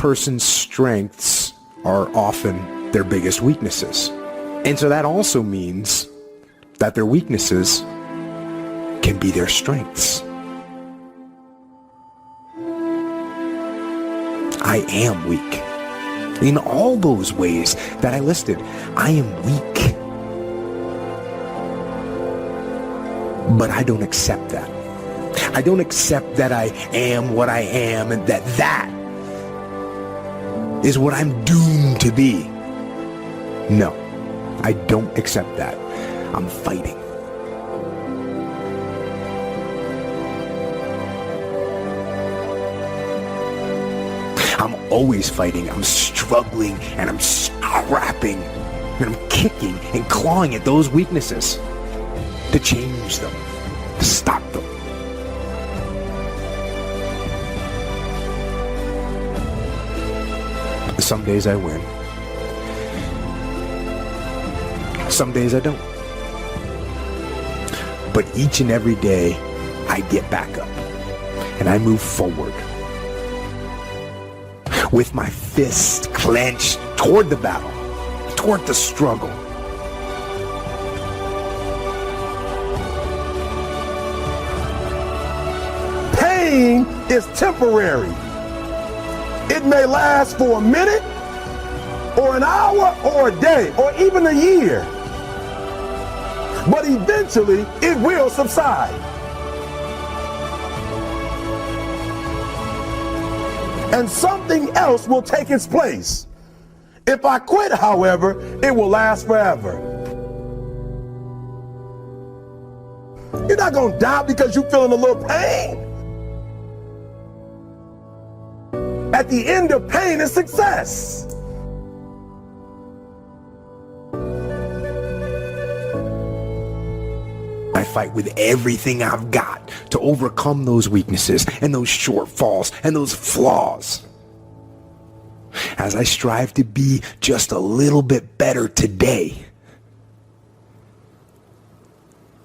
person's strengths are often their biggest weaknesses. And so that also means that their weaknesses can be their strengths. I am weak. In all those ways that I listed, I am weak. But I don't accept that. I don't accept that I am what I am and that is what I'm doomed to be. No, I don't accept that. I'm fighting. I'm always fighting. I'm struggling and I'm scrapping and I'm kicking and clawing at those weaknesses to change them, to stop them. Some days I win. Some days I don't. But each and every day I get back up and I move forward with my fist clenched toward the battle, toward the struggle. Pain is temporary. It may last for a minute, or an hour, or a day, or even a year. But eventually, it will subside. And something else will take its place. If I quit, however, it will last forever. You're not going to die because you're feeling a little pain. At the end of pain is success. I fight with everything I've got to overcome those weaknesses and those shortfalls and those flaws. As I strive to be just a little bit better today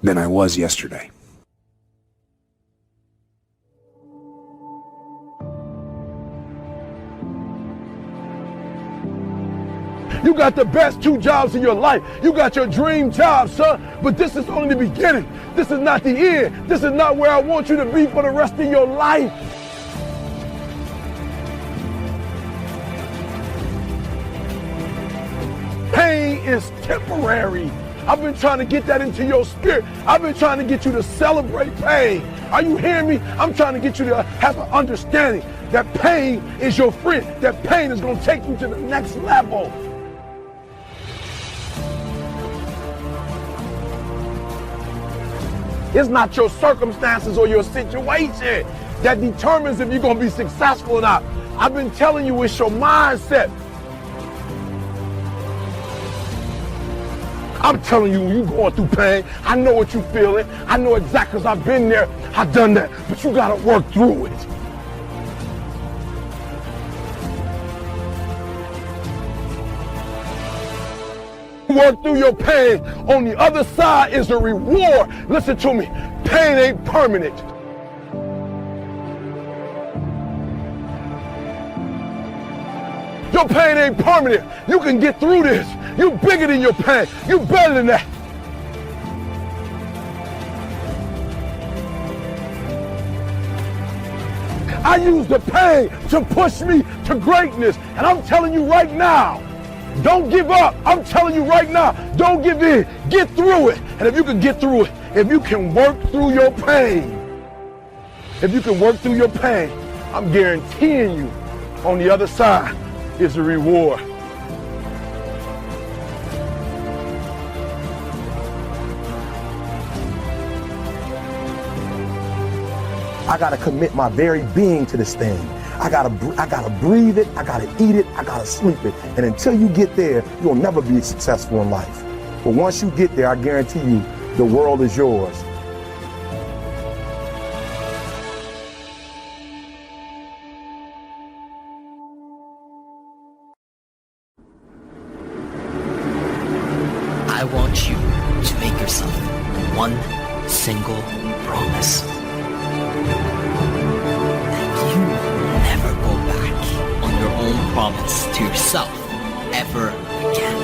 than I was yesterday. You got the best 2 jobs in your life. You got your dream job, son. But this is only the beginning. This is not the end. This is not where I want you to be for the rest of your life. Pain is temporary. I've been trying to get that into your spirit. I've been trying to get you to celebrate pain. Are you hearing me? I'm trying to get you to have an understanding that pain is your friend. That pain is going to take you to the next level. It's not your circumstances or your situation that determines if you're going to be successful or not. I've been telling you it's your mindset. I'm telling you, when you're going through pain, I know what you're feeling. I know exactly because I've been there. I've done that. But you got to work through it. Work through your pain. On the other side is a reward. Listen to me. Pain ain't permanent. Your pain ain't permanent. You can get through this. You're bigger than your pain. You're better than that. I use the pain to push me to greatness. And I'm telling you right now, don't give up. I'm telling you right now, don't give in. Get through it. And if you can get through it, if you can work through your pain, I'm guaranteeing you on the other side is a reward. I gotta commit my very being to this thing. I gotta breathe it, I gotta eat it, I gotta sleep it. And until you get there, you'll never be successful in life. But once you get there, I guarantee you, the world is yours. I want you to make yourself one single promise. That you will never go back on your own own promise to yourself ever again.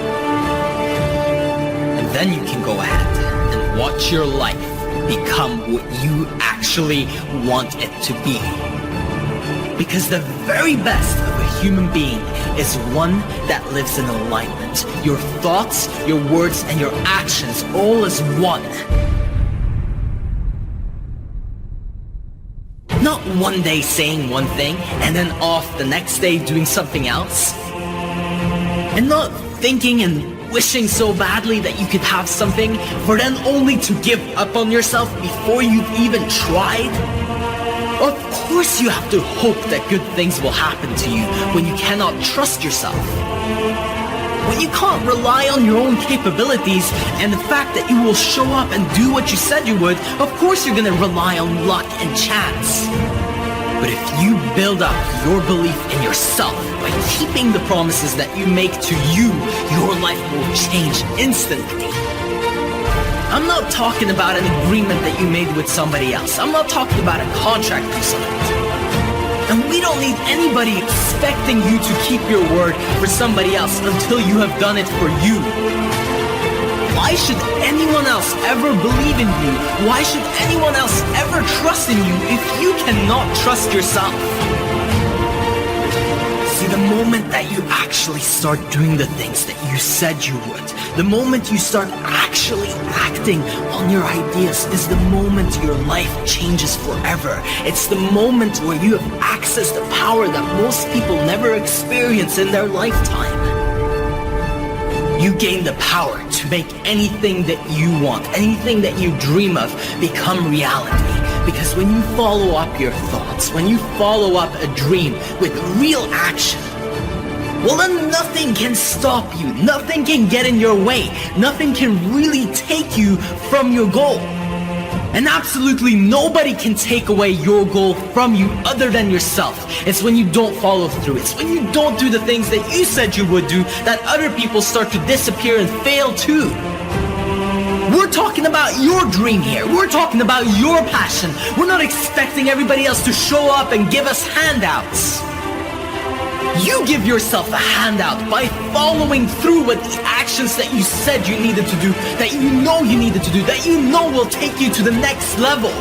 And then you can go ahead and watch your life become what you actually want it to be. Because the very best of a human being is one that lives in alignment. Your thoughts, your words, and your actions all as one. Not one day saying one thing and then off the next day doing something else. And not thinking and wishing so badly that you could have something for then only to give up on yourself before you've even tried. Of course you have to hope that good things will happen to you when you cannot trust yourself. When you can't rely on your own capabilities and the fact that you will show up and do what you said you would, of course you're gonna rely on luck and chance. But if you build up your belief in yourself by keeping the promises that you make to you, your life will change instantly. I'm not talking about an agreement that you made with somebody else. I'm not talking about a contract you signed. And we don't need anybody expecting you to keep your word for somebody else until you have done it for you. Why should anyone else ever believe in you? Why should anyone else ever trust in you if you cannot trust yourself? See, the moment that you actually start doing the things that you said you would, the moment you start actually acting on your ideas is the moment your life changes forever. It's the moment where you have accessed the power that most people never experience in their lifetime. You gain the power to make anything that you want, anything that you dream of, become reality. Because when you follow up your thoughts, when you follow up a dream with real action, well then nothing can stop you, nothing can get in your way, nothing can really take you from your goal. And absolutely nobody can take away your goal from you other than yourself. It's when you don't follow through, it's when you don't do the things that you said you would do that other people start to disappear and fail too. We're talking about your dream here. We're talking about your passion. We're not expecting everybody else to show up and give us handouts. You give yourself a handout by following through with the actions that you said you needed to do, that you know you needed to do, that you know will take you to the next level.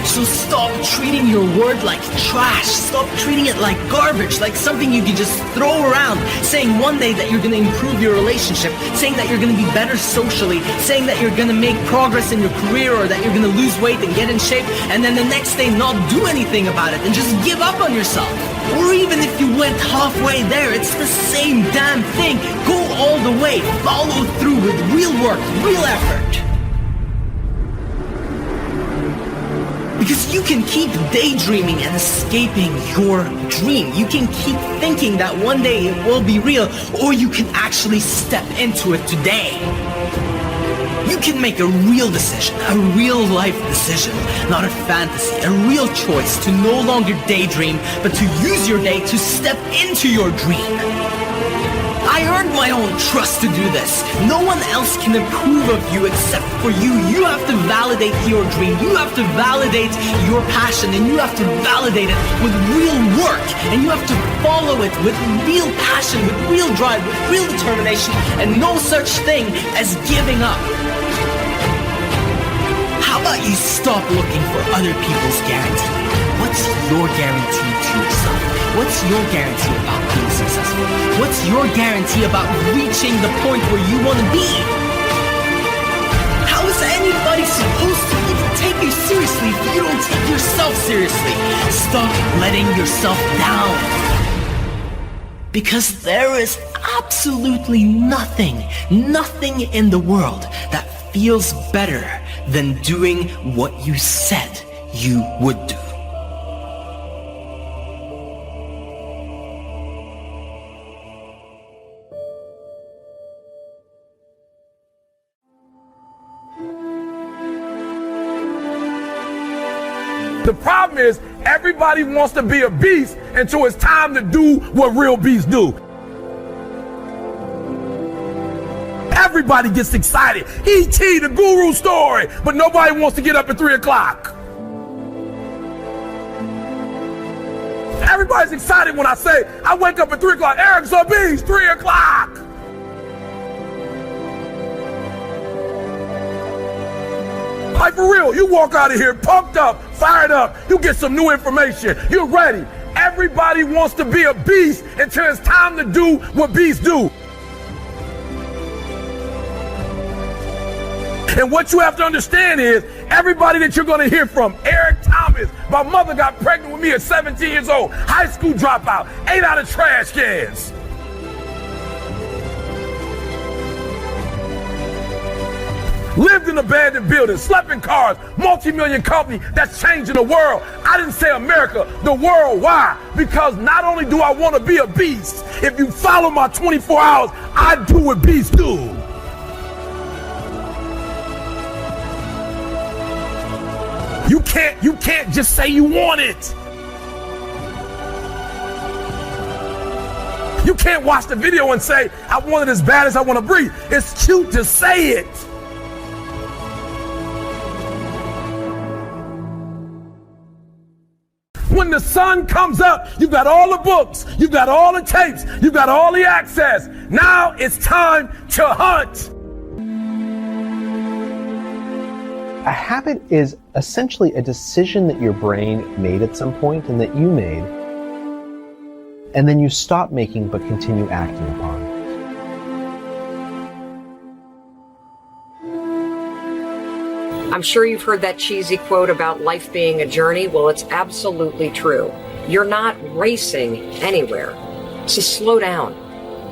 So stop treating your word like trash. Stop treating it like garbage, like something you can just throw around, saying one day that you're going to improve your relationship, saying that you're going to be better socially, saying that you're going to make progress in your career or that you're going to lose weight and get in shape, and then the next day not do anything about it and just give up on yourself. Or even if you went halfway there, it's the same damn thing. Go all the way. Follow through with real work, real effort. Because you can keep daydreaming and escaping your dream. You can keep thinking that one day it will be real, or you can actually step into it today. You can make a real decision, a real life decision, not a fantasy, a real choice to no longer daydream, but to use your day to step into your dream. I earned my own trust to do this. No one else can approve of you except for you. You have to validate your dream. You have to validate your passion, and you have to validate it with real work. And you have to follow it with real passion, with real drive, with real determination, and no such thing as giving up. How about you stop looking for other people's guarantee? What's your guarantee to yourself? What's your guarantee about being successful? What's your guarantee about reaching the point where you want to be? How is anybody supposed to even take you seriously if you don't take yourself seriously? Stop letting yourself down. Because there is absolutely nothing in the world that feels better than doing what you said you would do. The problem is everybody wants to be a beast until it's time to do what real beasts do. Everybody gets excited. E.T. the guru story, but nobody wants to get up at 3 o'clock. Everybody's excited when I say I wake up at 3 o'clock. Eric's on bees, 3 o'clock. Like for real, you walk out of here pumped up, fired up, you get some new information, you're ready. Everybody wants to be a beast until it's time to do what beasts do. And what you have to understand is, everybody that you're going to hear from, Eric Thomas, my mother got pregnant with me at 17 years old, high school dropout, ate out of trash cans. Lived in abandoned buildings, slept in cars, multi-million company that's changing the world. I didn't say America, the world. Why? Because not only do I want to be a beast, if you follow my 24 hours, I do what beasts do. You can't just say you want it. You can't watch the video and say, I want it as bad as I want to breathe. It's cute to say it. When the sun comes up, you've got all the books, you've got all the tapes, you've got all the access. Now it's time to hunt. A habit is essentially a decision that your brain made at some point and that you made, and then you stop making but continue acting upon. I'm sure you've heard that cheesy quote about life being a journey. Well, it's absolutely true. You're not racing anywhere. So slow down.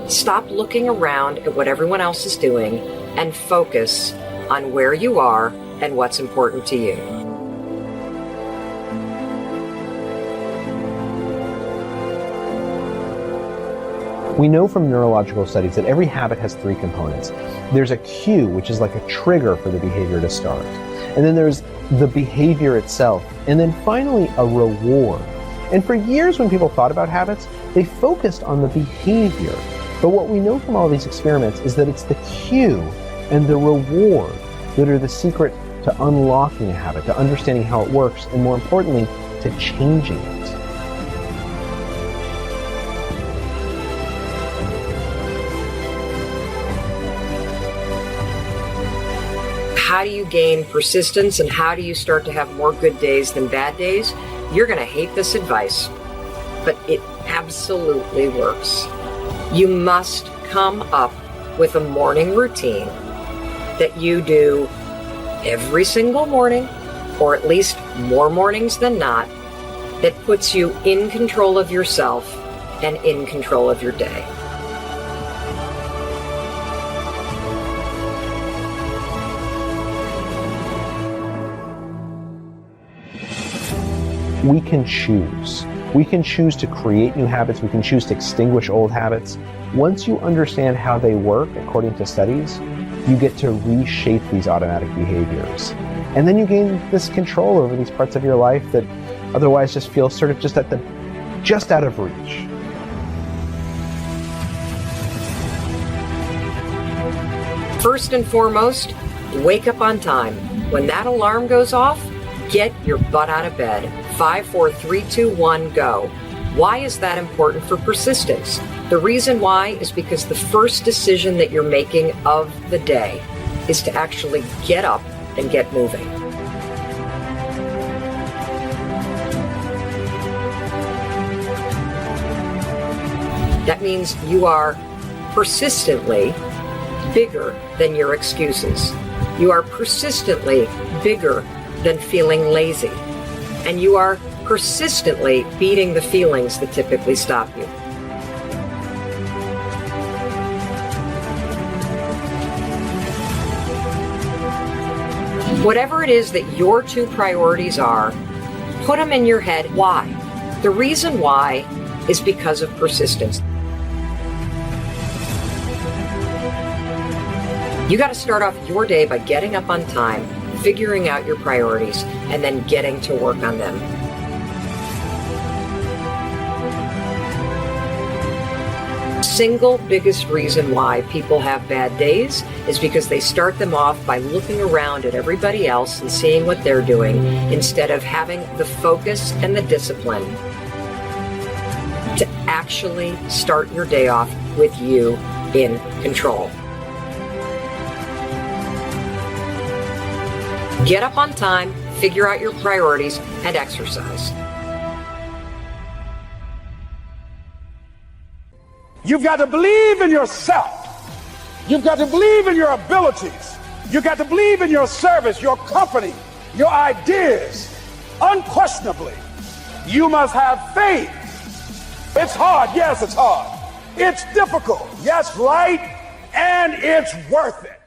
Stop looking around at what everyone else is doing and focus on where you are and what's important to you. We know from neurological studies that every habit has 3 components. There's a cue, which is like a trigger for the behavior to start. And then there's the behavior itself. And then finally, a reward. And for years when people thought about habits, they focused on the behavior. But what we know from all these experiments is that it's the cue and the reward that are the secret to unlocking a habit, to understanding how it works, and more importantly, to changing it. How do you gain persistence and how do you start to have more good days than bad days? You're going to hate this advice, but it absolutely works. You must come up with a morning routine that you do every single morning, or at least more mornings than not, that puts you in control of yourself and in control of your day. We can choose. We can choose to create new habits. We can choose to extinguish old habits. Once you understand how they work, according to studies, you get to reshape these automatic behaviors. And then you gain this control over these parts of your life that otherwise just feel sort of just out of reach. First and foremost, wake up on time. When that alarm goes off, get your butt out of bed. 5, 4, 3, 2, 1, go. Why is that important for persistence? The reason why is because the first decision that you're making of the day is to actually get up and get moving. That means you are persistently bigger than your excuses. You are persistently bigger than feeling lazy. And you are persistently beating the feelings that typically stop you. Whatever it is that your 2 priorities are, put them in your head. Why? The reason why is because of persistence. You got to start off your day by getting up on time, figuring out your priorities, and then getting to work on them. Single biggest reason why people have bad days is because they start them off by looking around at everybody else and seeing what they're doing instead of having the focus and the discipline actually start your day off with you in control. Get up on time, figure out your priorities, and exercise. You've got to believe in yourself. You've got to believe in your abilities. You've got to believe in your service, your company, your ideas. Unquestionably, you must have faith. It's hard. Yes, it's hard. It's difficult. Yes, right. And it's worth it.